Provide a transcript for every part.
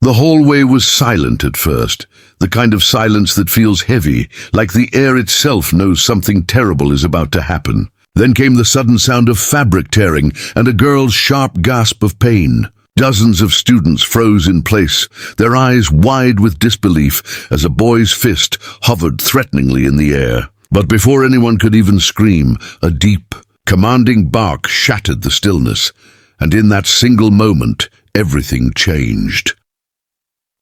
The hallway was silent at first, the kind of silence that feels heavy, like the air itself knows something terrible is about to happen. Then came the sudden sound of fabric tearing and a girl's sharp gasp of pain. Dozens of students froze in place, their eyes wide with disbelief as a boy's fist hovered threateningly in the air. But before anyone could even scream, a deep, commanding bark shattered the stillness, and in that single moment, everything changed.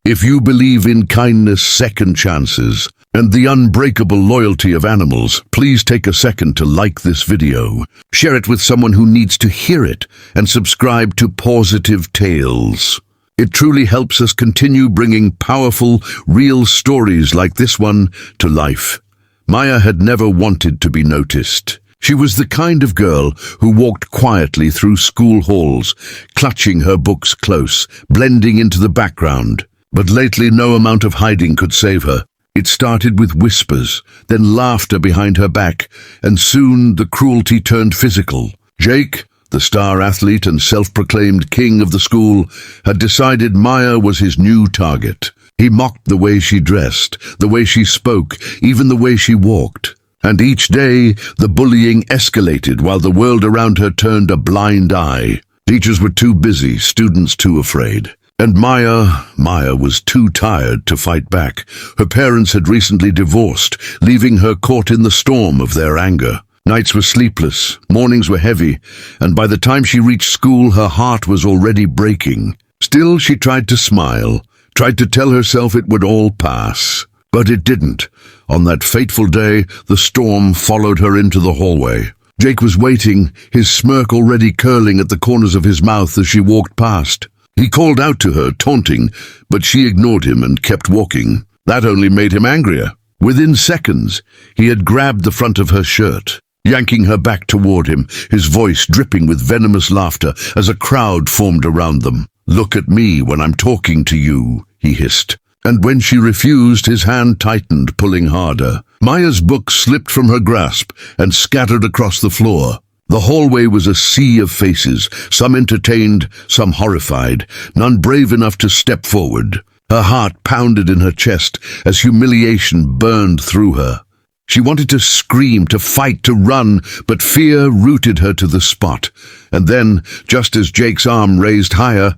If you believe in kindness, second chances, and the unbreakable loyalty of animals, please take a second to like this video, share it with someone who needs to hear it, and subscribe to Pawsitive Tales. It truly helps us continue bringing powerful, real stories like this one to life. Maya had never wanted to be noticed. She was the kind of girl who walked quietly through school halls, clutching her books close, blending into the background. But lately no amount of hiding could save her. It started with whispers, then laughter behind her back, and soon the cruelty turned physical. Jake, the star athlete and self-proclaimed king of the school, had decided Maya was his new target. He mocked the way she dressed, the way she spoke, even the way she walked. And each day, the bullying escalated while the world around her turned a blind eye. Teachers were too busy, students too afraid. And Maya was too tired to fight back. Her parents had recently divorced, leaving her caught in the storm of their anger. Nights were sleepless, mornings were heavy, and by the time she reached school, her heart was already breaking. Still, she tried to smile, tried to tell herself it would all pass. But it didn't. On that fateful day, the storm followed her into the hallway. Jake was waiting, his smirk already curling at the corners of his mouth as she walked past. He called out to her, taunting, but she ignored him and kept walking. That only made him angrier. Within seconds, he had grabbed the front of her shirt, yanking her back toward him, his voice dripping with venomous laughter as a crowd formed around them. "Look at me when I'm talking to you," he hissed. And when she refused, his hand tightened, pulling harder. Maya's book slipped from her grasp and scattered across the floor. The hallway was a sea of faces, some entertained, some horrified, none brave enough to step forward. Her heart pounded in her chest as humiliation burned through her. She wanted to scream, to fight, to run, but fear rooted her to the spot. And then, just as Jake's arm raised higher,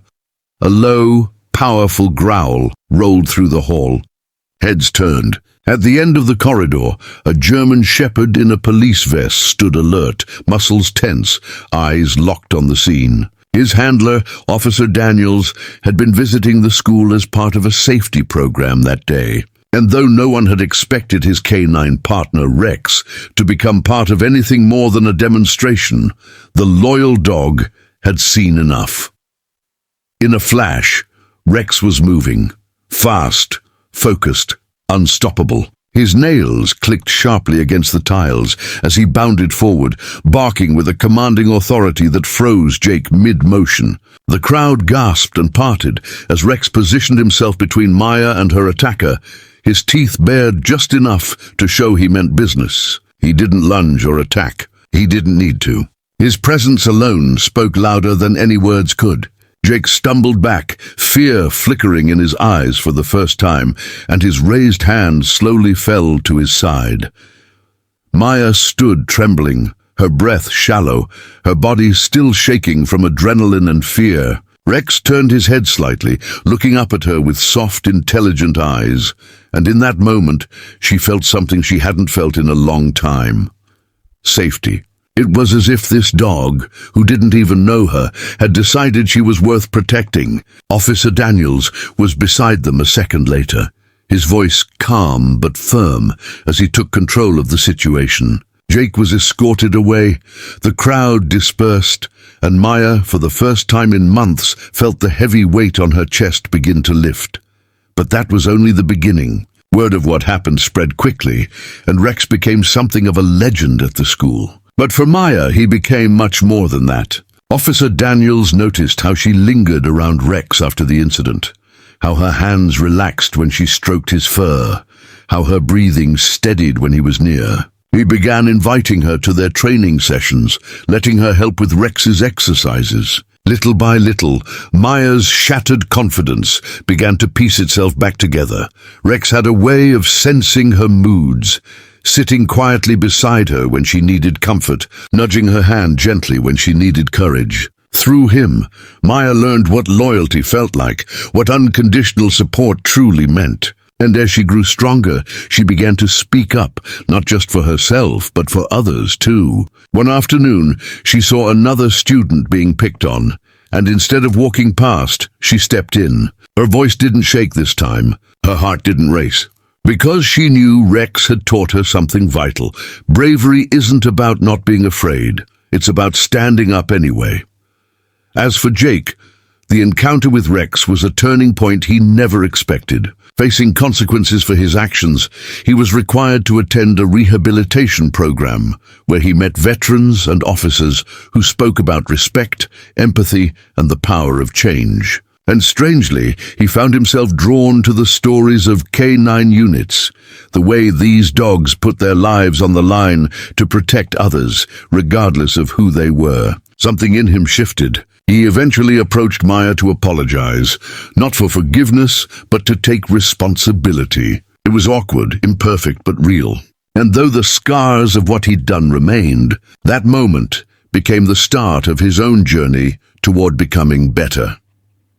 a low, powerful growl rolled through the hall. Heads turned. At the end of the corridor, a German shepherd in a police vest stood alert, muscles tense, eyes locked on the scene. His handler, Officer Daniels, had been visiting the school as part of a safety program that day. And though no one had expected his canine partner, Rex, to become part of anything more than a demonstration, the loyal dog had seen enough. In a flash, Rex was moving, fast, focused, unstoppable. His nails clicked sharply against the tiles as he bounded forward, barking with a commanding authority that froze Jake mid-motion. The crowd gasped and parted as Rex positioned himself between Maya and her attacker, his teeth bared just enough to show he meant business. He didn't lunge or attack. He didn't need to. His presence alone spoke louder than any words could. Jake stumbled back, fear flickering in his eyes for the first time, and his raised hand slowly fell to his side. Maya stood trembling, her breath shallow, her body still shaking from adrenaline and fear. Rex turned his head slightly, looking up at her with soft, intelligent eyes, and in that moment she felt something she hadn't felt in a long time. Safety. It was as if this dog, who didn't even know her, had decided she was worth protecting. Officer Daniels was beside them a second later, his voice calm but firm as he took control of the situation. Jake was escorted away, the crowd dispersed, and Maya, for the first time in months, felt the heavy weight on her chest begin to lift. But that was only the beginning. Word of what happened spread quickly, and Rex became something of a legend at the school. But for Maya, he became much more than that. Officer Daniels noticed how she lingered around Rex after the incident, how her hands relaxed when she stroked his fur, how her breathing steadied when he was near. He began inviting her to their training sessions, letting her help with Rex's exercises. Little by little, Maya's shattered confidence began to piece itself back together. Rex had a way of sensing her moods, sitting quietly beside her when she needed comfort, nudging her hand gently when she needed courage. Through him, Maya learned what loyalty felt like, what unconditional support truly meant. And as she grew stronger, she began to speak up, not just for herself, but for others too. One afternoon, she saw another student being picked on, and instead of walking past, she stepped in. Her voice didn't shake this time. Her heart didn't race. Because she knew Rex had taught her something vital. Bravery isn't about not being afraid. It's about standing up anyway. As for Jake, the encounter with Rex was a turning point he never expected. Facing consequences for his actions, he was required to attend a rehabilitation program where he met veterans and officers who spoke about respect, empathy, and the power of change. And strangely, he found himself drawn to the stories of K9 units, the way these dogs put their lives on the line to protect others, regardless of who they were. Something in him shifted. He eventually approached Maya to apologize, not for forgiveness, but to take responsibility. It was awkward, imperfect, but real. And though the scars of what he'd done remained, that moment became the start of his own journey toward becoming better.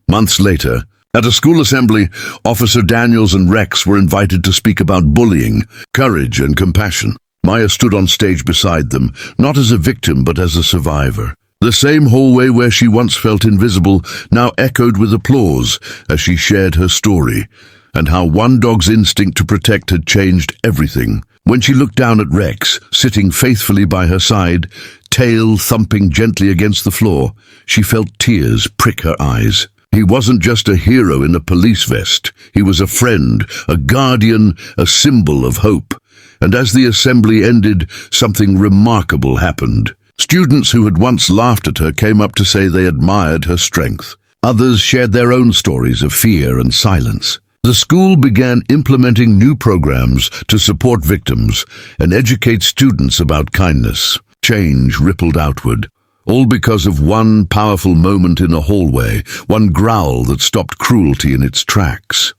Months later, at a school assembly, Officer Daniels and Rex were invited to speak about bullying, courage, and compassion. Maya stood on stage beside them, not as a victim but as a survivor. The same hallway where she once felt invisible now echoed with applause as she shared her story, and how one dog's instinct to protect had changed everything. When she looked down at Rex, sitting faithfully by her side, tail thumping gently against the floor, she felt tears prick her eyes. He wasn't just a hero in a police vest. He was a friend, a guardian, a symbol of hope. And as the assembly ended, something remarkable happened. Students who had once laughed at her came up to say they admired her strength. Others shared their own stories of fear and silence. The school began implementing new programs to support victims and educate students about kindness. Change rippled outward, all because of one powerful moment in a hallway, one growl that stopped cruelty in its tracks.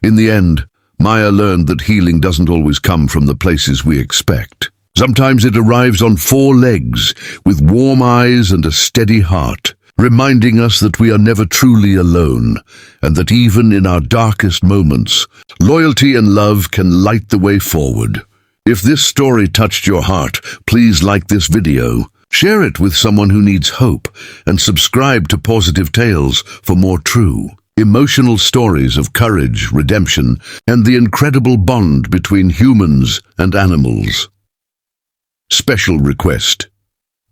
In the end, Maya learned that healing doesn't always come from the places we expect. Sometimes it arrives on four legs, with warm eyes and a steady heart, reminding us that we are never truly alone, and that even in our darkest moments, loyalty and love can light the way forward. If this story touched your heart, please like this video, share it with someone who needs hope, and subscribe to Pawsitive Tales for more true, emotional stories of courage, redemption, and the incredible bond between humans and animals. Special request.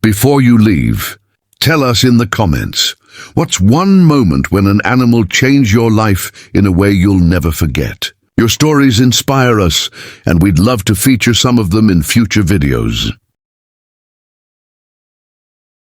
Before you leave, tell us in the comments, what's one moment when an animal changed your life in a way you'll never forget? Your stories inspire us, and we'd love to feature some of them in future videos.